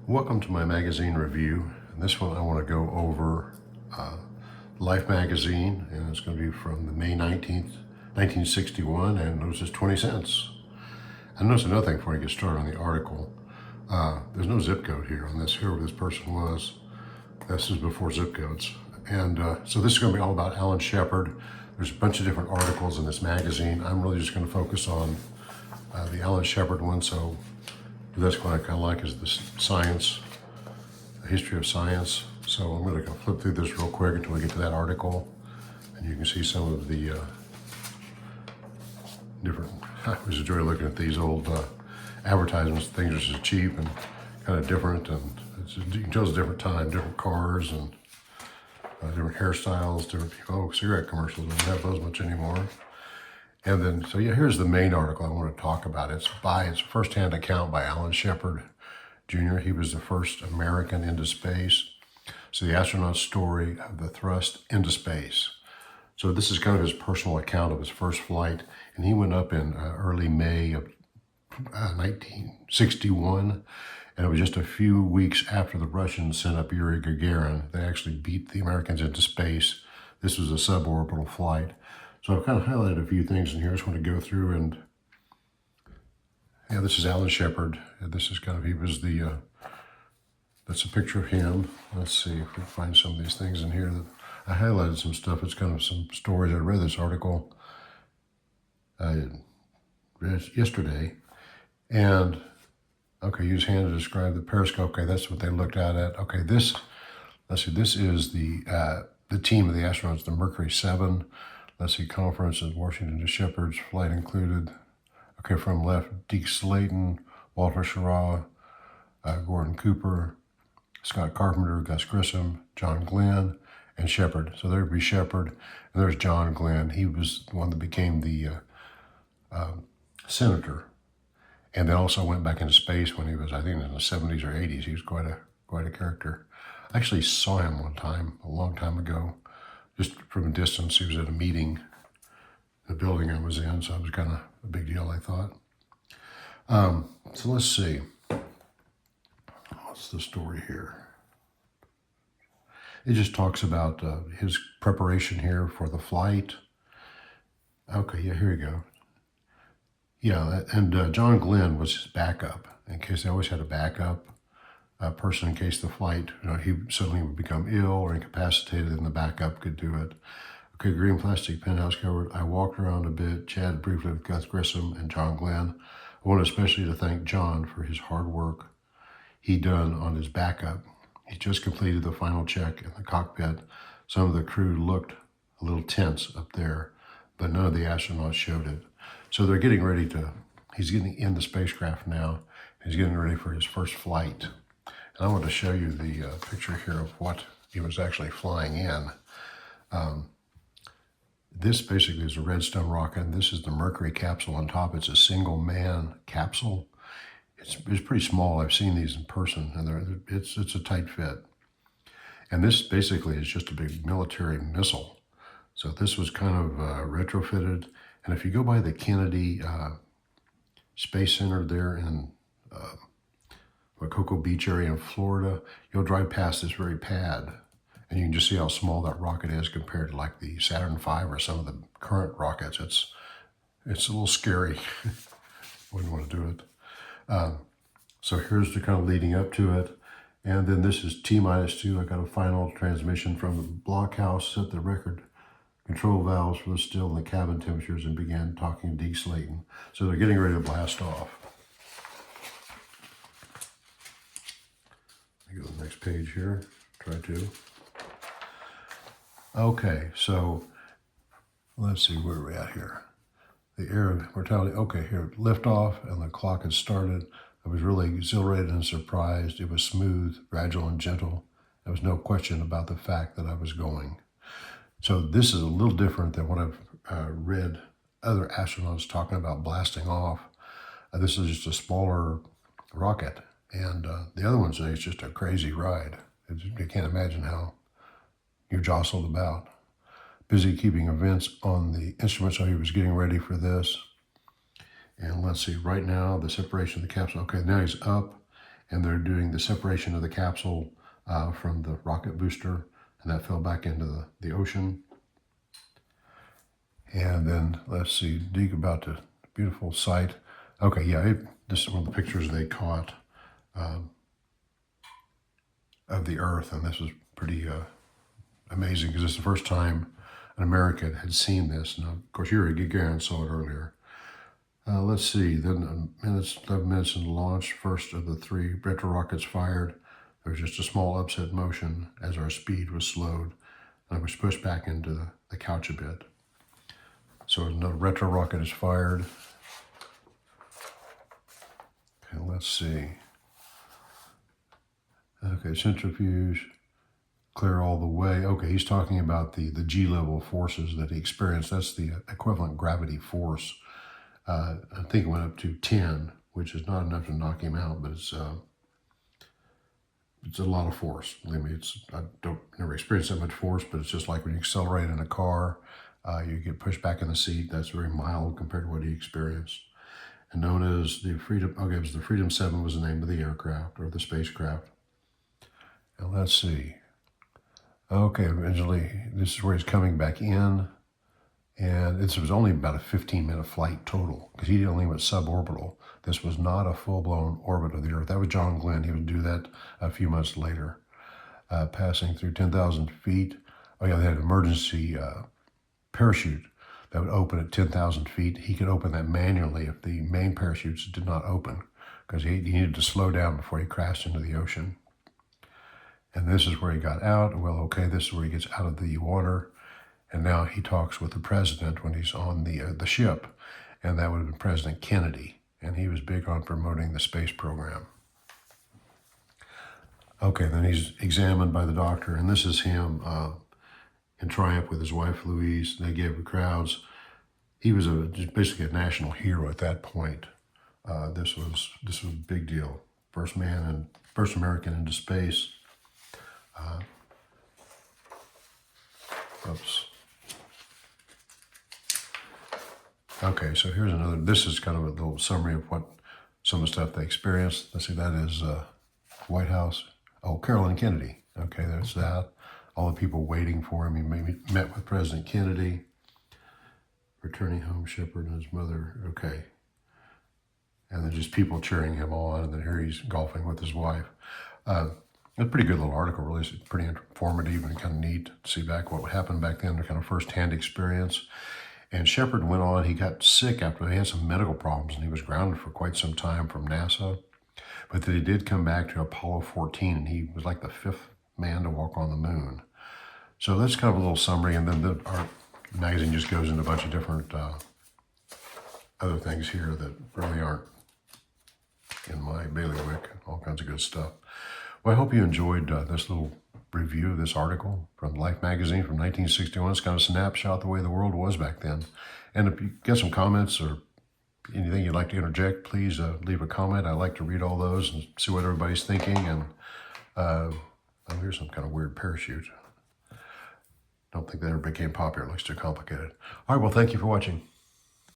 Welcome to my magazine review. In this one I want to go over Life magazine, and it's going to be from the May 19th, 1961, and notice it's 20 cents. And notice another thing before I get started on the article. There's no zip code here on this, here where this person was. This is before zip codes. And so this is going to be all about Alan Shepard. There's a bunch of different articles in this magazine. I'm really just going to focus on the Alan Shepard one. So that's what I kind of like, is the science, the history of science. So I'm going to flip through this real quick until we get to that article, and you can see some of the different. I always enjoy looking at these old advertisements. Things are just cheap and kind of different, and you can tell it's a different time, different cars and different hairstyles, different people. Oh, cigarette commercials, don't have those much anymore. And then, so yeah, here's the main article I want to talk about. It's first-hand account by Alan Shepard, Jr. He was the first American into space. So the astronaut's story of the thrust into space. So this is kind of his personal account of his first flight. And he went up in early May of 1961. And it was just a few weeks after the Russians sent up Yuri Gagarin. They actually beat the Americans into space. This was a suborbital flight. So I've kind of highlighted a few things in here. I just want to go through and, yeah, this is Alan Shepard. This is kind of, he was the, that's a picture of him. Let's see if we can find some of these things in here. I highlighted some stuff. It's kind of some stories. I read this article yesterday. And, okay, use hand to describe the periscope. Okay, that's what they looked at. Okay, this, let's see, this is the team of the astronauts, the Mercury 7. Let's see, conference in Washington to Shepard's flight included, okay, from left, Deke Slayton, Walter Schirra, Gordon Cooper, Scott Carpenter, Gus Grissom, John Glenn, and Shepard. So there'd be Shepard, and there's John Glenn. He was the one that became the senator, and then also went back into space when he was, I think, in the 70s or 80s. He was quite a character. I actually saw him one time, a long time ago, just from a distance. He was at a meeting in the building I was in, so it was kind of a big deal, I thought. So let's see. What's the story here? It just talks about his preparation here for the flight. Okay, yeah, here you go. Yeah, and John Glenn was his backup, in case they always had a backup person in case the flight, he suddenly would become ill or incapacitated, and the backup could do it. Okay, green plastic penthouse covered. I walked around a bit, chatted briefly with Gus Grissom and John Glenn. I want especially to thank John for his hard work he done on his backup. He just completed the final check in the cockpit. Some of the crew looked a little tense up there, but none of the astronauts showed it. So they're getting ready he's getting in the spacecraft now. He's getting ready for his first flight. And I want to show you the picture here of what he was actually flying in. This basically is a Redstone rocket, and this is the Mercury capsule on top. It's a single-man capsule. It's pretty small. I've seen these in person, and it's a tight fit. And this basically is just a big military missile. So this was kind of retrofitted. And if you go by the Kennedy Space Center there in Cocoa Beach area in Florida, you'll drive past this very pad, and you can just see how small that rocket is compared to like the Saturn V or some of the current rockets. It's a little scary. Wouldn't want to do it. So here's the kind of leading up to it. And then this is T-2. I got a final transmission from the blockhouse, set the record control valves for the still and the cabin temperatures, and began talking to Deke Slayton. So they're getting ready to blast off. Go to the next page here, try to. Okay, so let's see where we're at here. The air of mortality, okay, here, liftoff, and the clock had started. I was really exhilarated and surprised. It was smooth, gradual, and gentle. There was no question about the fact that I was going. So this is a little different than what I've read other astronauts talking about blasting off. This is just a smaller rocket. And the other ones say it's just a crazy ride. You can't imagine how you're jostled about. Busy keeping events on the instrument, so he was getting ready for this. And let's see, right now, the separation of the capsule. Okay, now he's up, and they're doing the separation of the capsule from the rocket booster, and that fell back into the ocean. And then let's see, dig about the beautiful site. Okay, yeah, this is one of the pictures they caught of the Earth, and this was pretty amazing because it's the first time an American had seen this. Now, of course, Yuri Gagarin saw it earlier. Let's see, then 11 minutes into launch, first of the 3 retro rockets fired. There was just a small upset motion as our speed was slowed, and I was pushed back into the couch a bit. So another retro rocket is fired. Okay, let's see. Okay, centrifuge, clear all the way. Okay, he's talking about the G-level forces that he experienced. That's the equivalent gravity force. I think it went up to 10, which is not enough to knock him out, but it's a lot of force. Believe me, I never experienced that much force, but it's just like when you accelerate in a car, you get pushed back in the seat. That's very mild compared to what he experienced. And known as the Freedom, okay, it was the Freedom 7 was the name of the aircraft or the spacecraft. And let's see. Okay, originally, this is where he's coming back in. And it was only about a 15-minute flight total because he only went suborbital. This was not a full-blown orbit of the Earth. That was John Glenn. He would do that a few months later. Passing through 10,000 feet. Oh, yeah, they had an emergency parachute that would open at 10,000 feet. He could open that manually if the main parachutes did not open because he needed to slow down before he crashed into the ocean. And this is where he got out. Well, okay, this is where he gets out of the water. And now he talks with the president when he's on the ship. And that would have been President Kennedy. And he was big on promoting the space program. Okay, then he's examined by the doctor. And this is him in triumph with his wife, Louise. They gave the crowds. He was basically a national hero at that point. This was a big deal. First American into space. Oops. Okay, so here's another, this is kind of a little summary of what some of the stuff they experienced. Let's see, that is White House. Oh, Carolyn Kennedy. Okay, there's that. All the people waiting for him. He met with President Kennedy. Returning home, Shepard and his mother. Okay. And then just people cheering him on. And then here he's golfing with his wife. A pretty good little article, really. It's pretty informative and kind of neat to see back what happened back then, the kind of first-hand experience. And Shepard went on, he got sick after he had some medical problems, and he was grounded for quite some time from NASA. But then he did come back to Apollo 14, and he was like the 5th man to walk on the moon. So that's kind of a little summary, and then our magazine just goes into a bunch of different other things here that really aren't in my bailiwick, all kinds of good stuff. Well, I hope you enjoyed this little review of this article from Life magazine from 1961. It's kind of a snapshot of the way the world was back then. And if you get some comments or anything you'd like to interject, please leave a comment. I like to read all those and see what everybody's thinking. And oh, here's some kind of weird parachute. Don't think that ever became popular. It looks too complicated. All right, well, thank you for watching.